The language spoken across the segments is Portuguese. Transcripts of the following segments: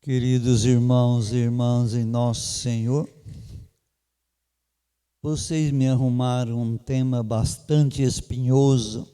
Queridos irmãos e irmãs em nosso Senhor, vocês me arrumaram um tema bastante espinhoso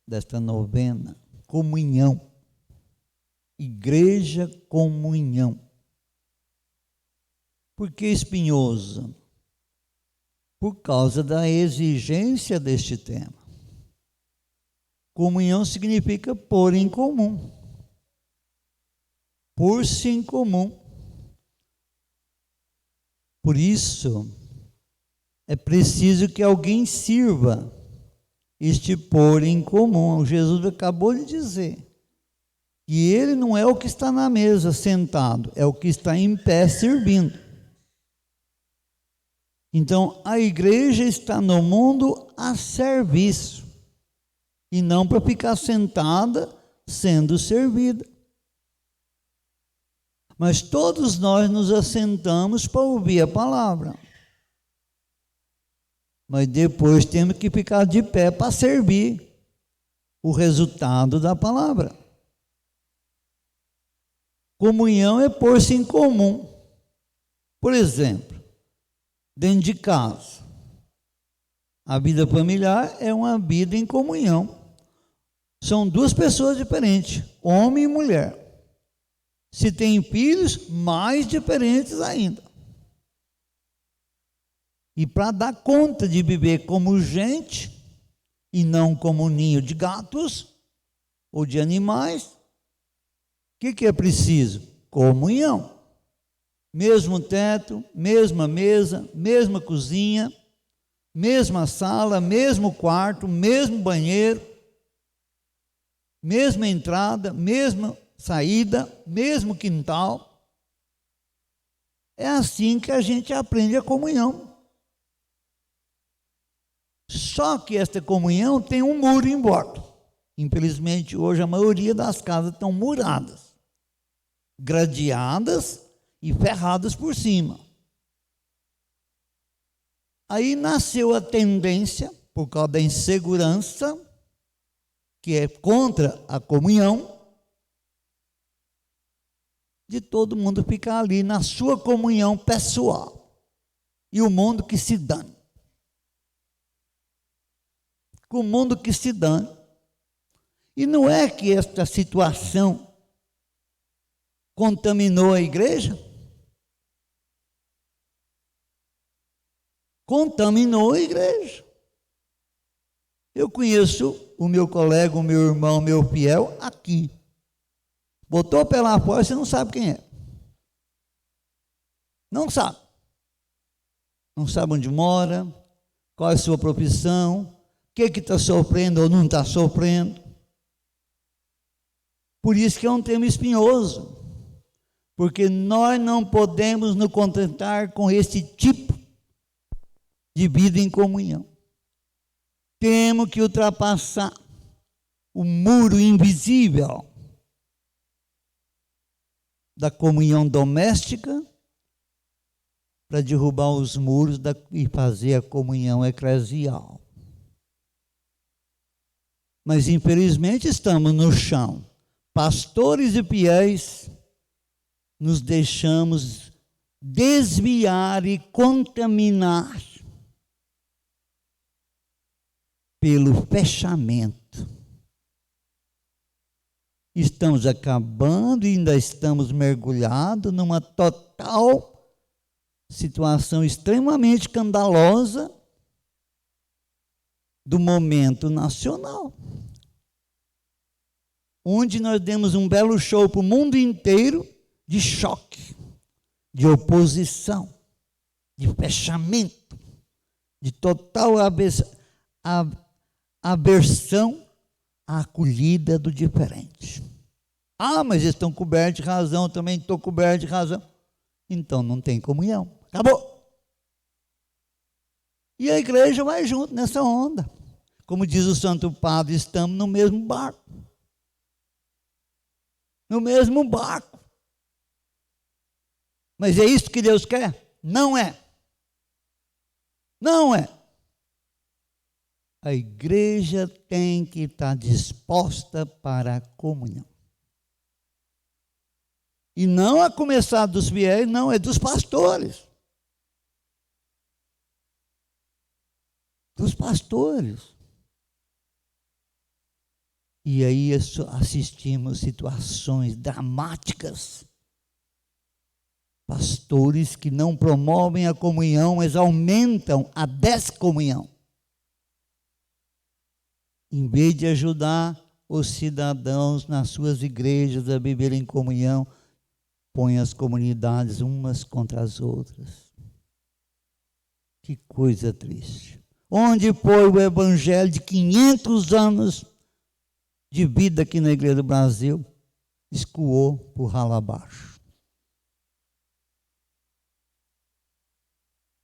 desta novena: comunhão, igreja, comunhão. Por que espinhoso? Por causa da exigência deste tema. Comunhão significa pôr em comum, pôr-se em comum. Por isso, é preciso que alguém sirva este pôr em comum. Jesus acabou de dizer que ele não é o que está na mesa sentado, é o que está em pé servindo. Então, a igreja está no mundo a serviço e não para ficar sentada sendo servida. Mas todos nós nos assentamos para ouvir a palavra. Mas depois temos que ficar de pé para servir o resultado da palavra. Comunhão é pôr-se em comum. Por exemplo, dentro de casa, a vida familiar é uma vida em comunhão. São duas pessoas diferentes, homem e mulher. Se tem filhos, mais diferentes ainda. E para dar conta de viver como gente, e não como ninho de gatos ou de animais, o que é preciso? Comunhão. Mesmo teto, mesma mesa, mesma cozinha, mesma sala, mesmo quarto, mesmo banheiro, mesma entrada, mesma saída, mesmo quintal. É assim que a gente aprende a comunhão. Só que esta comunhão tem um muro em volta. Infelizmente, hoje a maioria das casas estão muradas, gradeadas e ferradas por cima. Aí nasceu a tendência, por causa da insegurança, que é contra a comunhão, de todo mundo ficar ali na sua comunhão pessoal. E o mundo que se dane. Com o mundo que se dane. E não é que esta situação contaminou a igreja? Contaminou a igreja. Eu conheço o meu colega, o meu irmão, meu fiel, aqui. Botou o pé lá fora, você não sabe quem é. Não sabe. Não sabe onde mora, qual é a sua profissão, o que está sofrendo ou não está sofrendo. Por isso que é um tema espinhoso. Porque nós não podemos nos contentar com esse tipo de vida em comunhão. Temos que ultrapassar o muro invisível da comunhão doméstica para derrubar os muros e fazer a comunhão eclesial. Mas infelizmente estamos no chão. Pastores e fiéis nos deixamos desviar e contaminar pelo fechamento. Estamos acabando e ainda estamos mergulhados numa total situação extremamente escandalosa do momento nacional, onde nós demos um belo show para o mundo inteiro de choque, de oposição, de fechamento, de total aversão à acolhida do diferente. Ah, mas eles estão cobertos de razão, eu também estou coberto de razão. Então não tem comunhão. Acabou. E a igreja vai junto nessa onda. Como diz o Santo Padre, estamos no mesmo barco. No mesmo barco. Mas é isso que Deus quer? Não é. Não é. A igreja tem que estar disposta para a comunhão. E não a começar dos fiéis, não, é dos pastores. Dos pastores. E aí assistimos situações dramáticas. Pastores que não promovem a comunhão, mas aumentam a descomunhão. Em vez de ajudar os cidadãos nas suas igrejas a viver em comunhão, põe as comunidades umas contra as outras. Que coisa triste. Onde foi o evangelho de 500 anos de vida aqui na Igreja do Brasil? Escoou por ralo abaixo.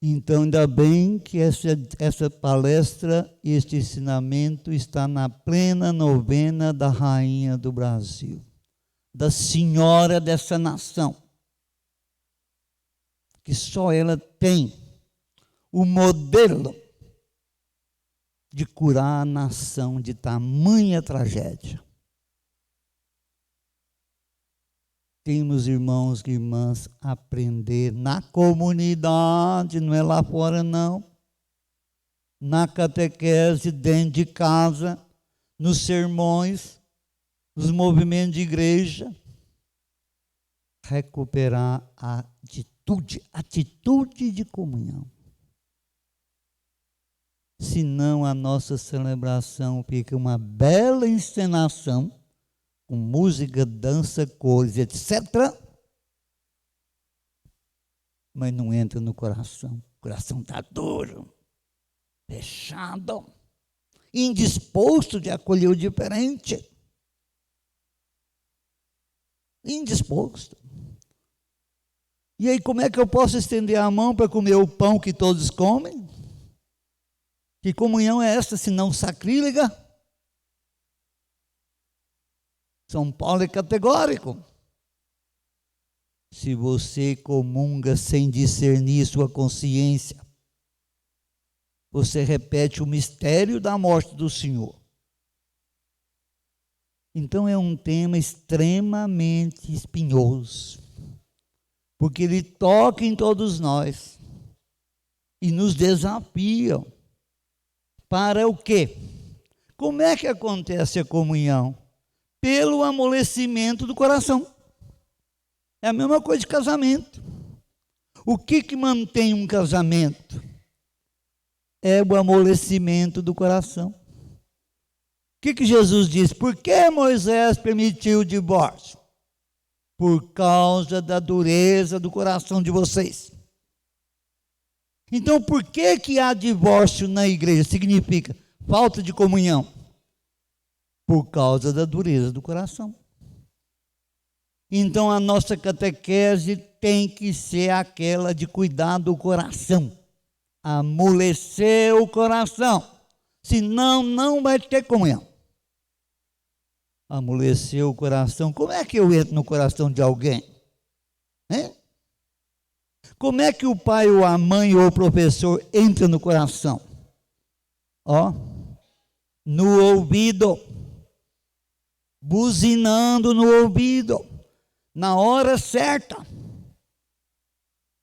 Então, ainda bem que essa palestra, este ensinamento está na plena novena da Rainha do Brasil, da Senhora dessa nação, que só ela tem o modelo de curar a nação de tamanha tragédia. Temos, irmãos e irmãs, aprender na comunidade, não é lá fora não, na catequese, dentro de casa, nos sermões, nos movimentos de igreja, recuperar a atitude de comunhão. Senão a nossa celebração fica uma bela encenação, com música, dança, cores, etc. Mas não entra no coração. O coração está duro, fechado, indisposto de acolher o diferente. Indisposto. E aí, como é que eu posso estender a mão para comer o pão que todos comem? Que comunhão é essa, se não sacrílega? São Paulo é categórico. Se você comunga sem discernir sua consciência, você repete o mistério da morte do Senhor. Então é um tema extremamente espinhoso, porque ele toca em todos nós e nos desafia. Para o quê? Como é que acontece a comunhão? Pelo amolecimento do coração. É a mesma coisa de casamento. O que mantém um casamento? É o amolecimento do coração. O que Jesus diz? Por que Moisés permitiu o divórcio? Por causa da dureza do coração de vocês. Então, por que há divórcio na igreja? Significa falta de comunhão. Por causa da dureza do coração. Então a nossa catequese tem que ser aquela de cuidar do coração, amolecer o coração, senão não vai ter comunhão. Amolecer o coração, como é que eu entro no coração de alguém? Hein? Como é que o pai ou a mãe ou o professor entra no coração? No ouvido. Buzinando no ouvido, na hora certa,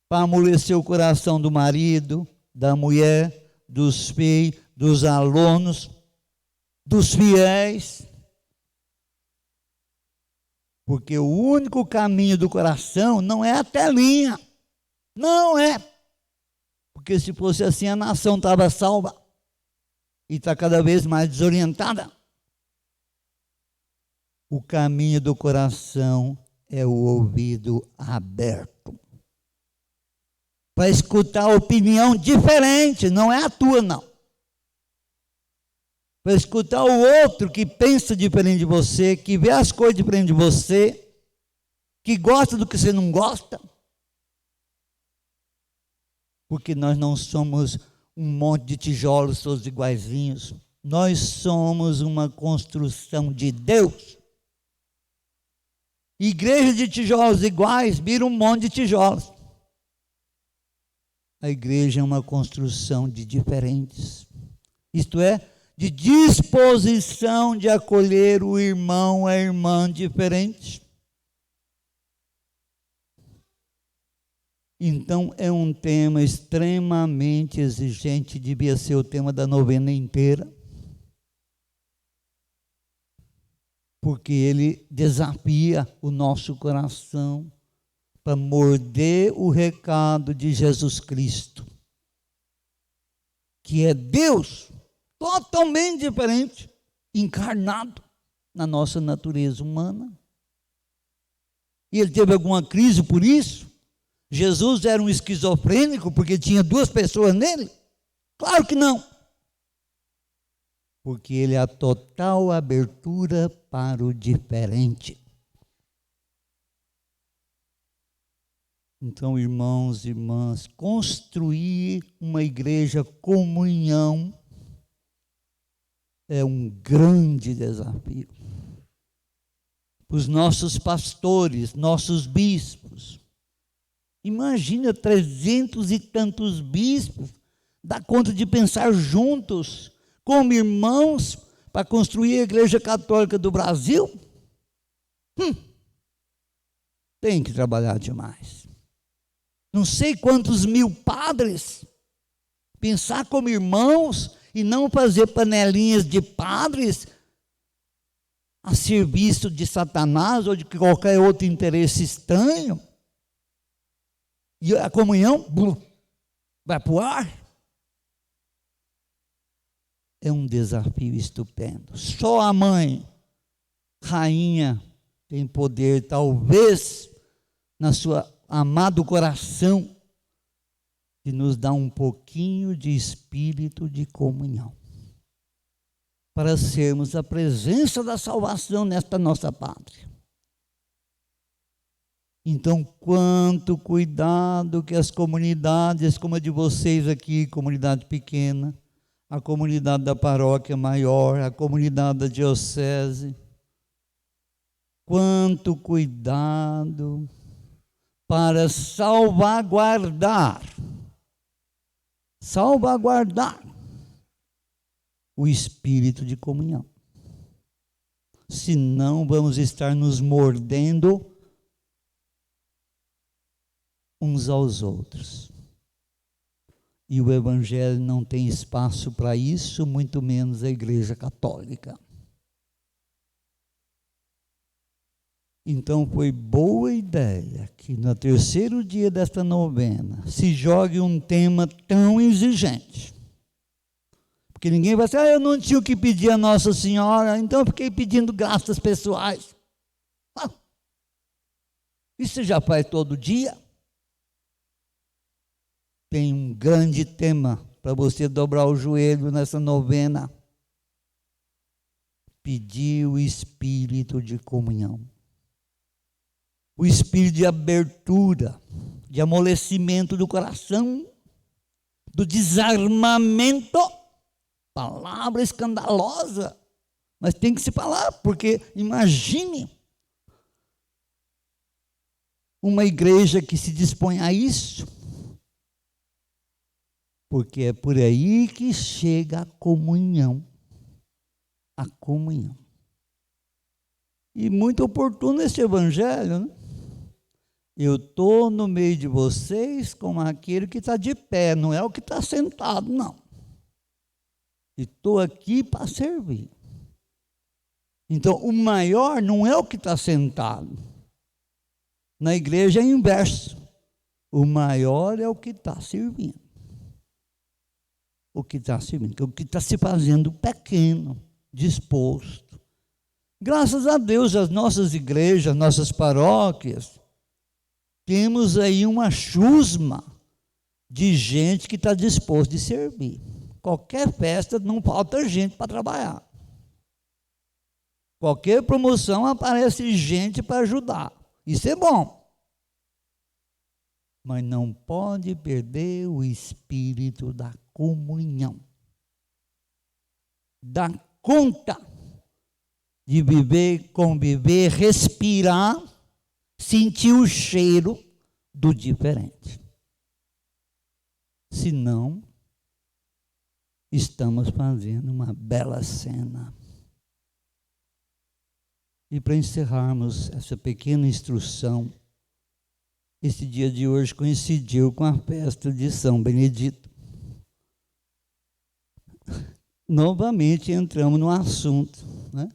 para amolecer o coração do marido, da mulher, dos filhos, dos alunos, dos fiéis. Porque o único caminho do coração não é a telinha, não é. Porque se fosse assim a nação estava salva e está cada vez mais desorientada. O caminho do coração é o ouvido aberto. Para escutar a opinião diferente, não é a tua, não. Para escutar o outro que pensa diferente de você, que vê as coisas diferente de você, que gosta do que você não gosta. Porque nós não somos um monte de tijolos todos iguaizinhos. Nós somos uma construção de Deus. Igreja de tijolos iguais vira um monte de tijolos. A igreja é uma construção de diferentes. Isto é, de disposição de acolher o irmão, a irmã diferente. Então é um tema extremamente exigente, devia ser o tema da novena inteira, porque ele desafia o nosso coração para morder o recado de Jesus Cristo, que é Deus totalmente diferente, encarnado na nossa natureza humana. E ele teve alguma crise por isso? Jesus era um esquizofrênico porque tinha duas pessoas nele? Claro que não. Porque ele é a total abertura para o diferente. Então, irmãos e irmãs, construir uma igreja comunhão é um grande desafio. Os nossos pastores, nossos bispos. Imagina 300 e tantos bispos, dá conta de pensar juntos, como irmãos, para construir a Igreja Católica do Brasil? Tem que trabalhar demais. Não sei quantos mil padres, pensar como irmãos e não fazer panelinhas de padres a serviço de Satanás ou de qualquer outro interesse estranho. E a comunhão vai para o ar. É um desafio estupendo. Só a mãe, rainha, tem poder, talvez, na sua amado coração, de nos dar um pouquinho de espírito de comunhão, para sermos a presença da salvação nesta nossa pátria. Então, quanto cuidado que as comunidades, como a de vocês aqui, comunidade pequena, a comunidade da paróquia maior, a comunidade da diocese, quanto cuidado para salvaguardar o espírito de comunhão. Senão vamos estar nos mordendo uns aos outros. E o Evangelho não tem espaço para isso, muito menos a Igreja Católica. Então foi boa ideia que no terceiro dia desta novena se jogue um tema tão exigente. Porque ninguém vai dizer, eu não tinha o que pedir a Nossa Senhora, então eu fiquei pedindo graças pessoais. Isso você já faz todo dia? Tem um grande tema para você dobrar o joelho nessa novena. Pedir o espírito de comunhão. O espírito de abertura, de amolecimento do coração, do desarmamento. Palavra escandalosa, mas tem que se falar, porque imagine uma igreja que se dispõe a isso, porque é por aí que chega a comunhão. A comunhão. E muito oportuno esse evangelho, né? Eu estou no meio de vocês como aquele que está de pé, não é o que está sentado, não. E estou aqui para servir. Então, o maior não é o que está sentado. Na igreja é inverso. O maior é o que está servindo. O que está servindo, o que está se fazendo pequeno, disposto. Graças a Deus, as nossas igrejas, nossas paróquias, temos aí uma chusma de gente que está disposto de servir. Qualquer festa não falta gente para trabalhar. Qualquer promoção aparece gente para ajudar. Isso é bom. Mas não pode perder o espírito da comunhão. Dar conta de viver, conviver, respirar, sentir o cheiro do diferente. Senão, estamos fazendo uma bela cena. E para encerrarmos essa pequena instrução, esse dia de hoje coincidiu com a festa de São Benedito. Novamente entramos no assunto, né?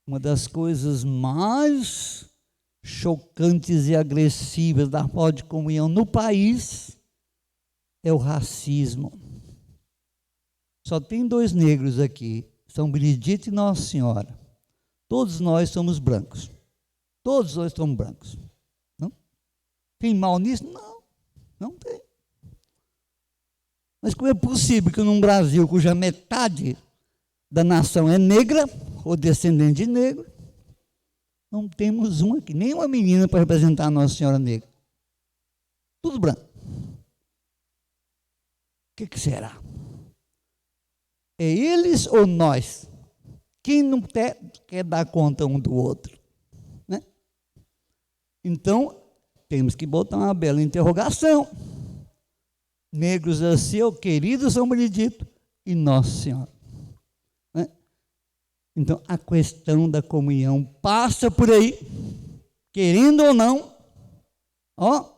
Uma das coisas mais chocantes e agressivas da falta de comunhão no país é o racismo. Só tem 2 negros aqui, São Benedito e Nossa Senhora. Todos nós somos brancos. Todos nós somos brancos. Não? Tem mal nisso? Não, não tem. Mas como é possível que num Brasil cuja metade da nação é negra, ou descendente de negro, não temos um aqui, nem uma menina para representar a Nossa Senhora negra. Tudo branco. O que será? É eles ou nós? Quem não quer dar conta um do outro? Né? Então, temos que botar uma bela interrogação. Negros assim, o querido São Benedito e Nossa Senhora. Né? Então, a questão da comunhão passa por aí, querendo ou não, ó,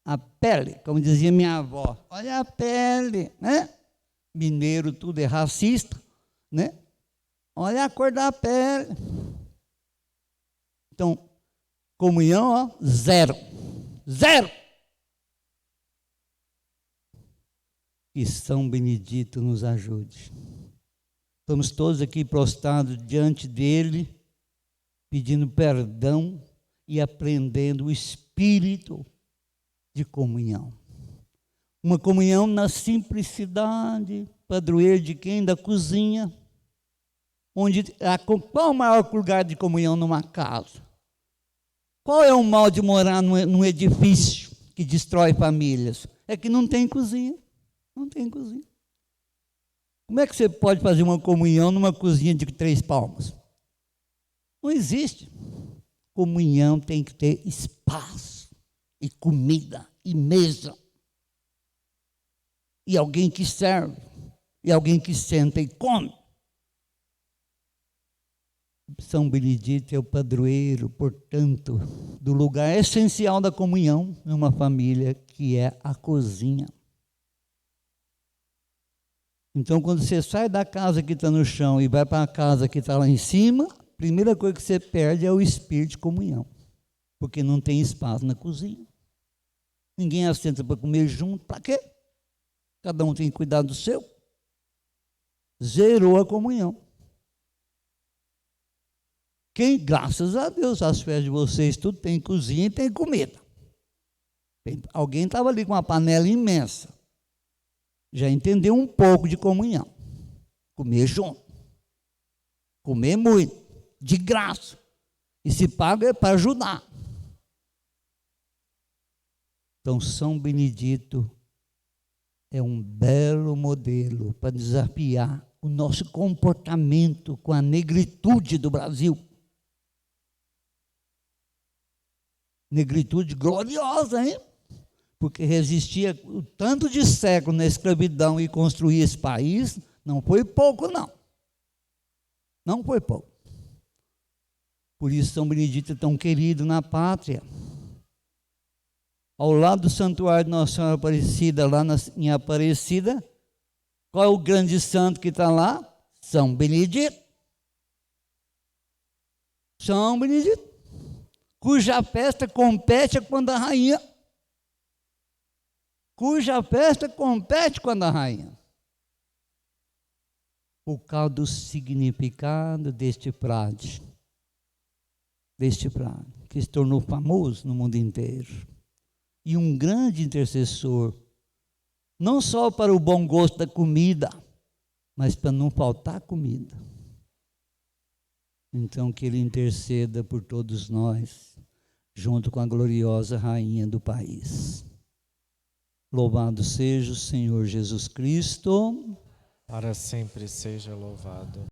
a pele, como dizia minha avó, olha a pele, né? Mineiro tudo é racista, né? Olha a cor da pele. Então, comunhão, ó, zero. Zero. Que São Benedito nos ajude. Estamos todos aqui prostrados diante dele, pedindo perdão e aprendendo o espírito de comunhão. Uma comunhão na simplicidade, padroeiro de quem? Da cozinha. Qual é o maior lugar de comunhão numa casa? Qual é o mal de morar num edifício que destrói famílias? É que não tem cozinha. Não tem cozinha. Como é que você pode fazer uma comunhão numa cozinha de 3 palmos? Não existe. Comunhão tem que ter espaço, e comida, e mesa. E alguém que serve, e alguém que senta e come. São Benedito é o padroeiro, portanto, do lugar essencial da comunhão numa família, que é a cozinha. Então, quando você sai da casa que está no chão e vai para a casa que está lá em cima, a primeira coisa que você perde é o espírito de comunhão, porque não tem espaço na cozinha. Ninguém assenta para comer junto, para quê? Cada um tem que cuidar do seu. Zerou a comunhão. Graças a Deus, as festas de vocês tudo tem cozinha e tem comida. Alguém estava ali com uma panela imensa. Já entendeu um pouco de comunhão. Comer junto. Comer muito. De graça. E se paga é para ajudar. Então, São Benedito é um belo modelo para desafiar o nosso comportamento com a negritude do Brasil. Negritude gloriosa, hein? Porque resistia o tanto de século na escravidão e construir esse país, não foi pouco, não. Não foi pouco. Por isso São Benedito é tão querido na pátria. Ao lado do Santuário de Nossa Senhora Aparecida, lá em Aparecida, qual é o grande santo que está lá? São Benedito. São Benedito. Cuja festa compete quando a rainha. Cuja festa compete quando a rainha. Por causa do significado deste frade, que se tornou famoso no mundo inteiro. E um grande intercessor, não só para o bom gosto da comida, mas para não faltar comida. Então, que ele interceda por todos nós, junto com a gloriosa rainha do país. Louvado seja o Senhor Jesus Cristo. Para sempre seja louvado.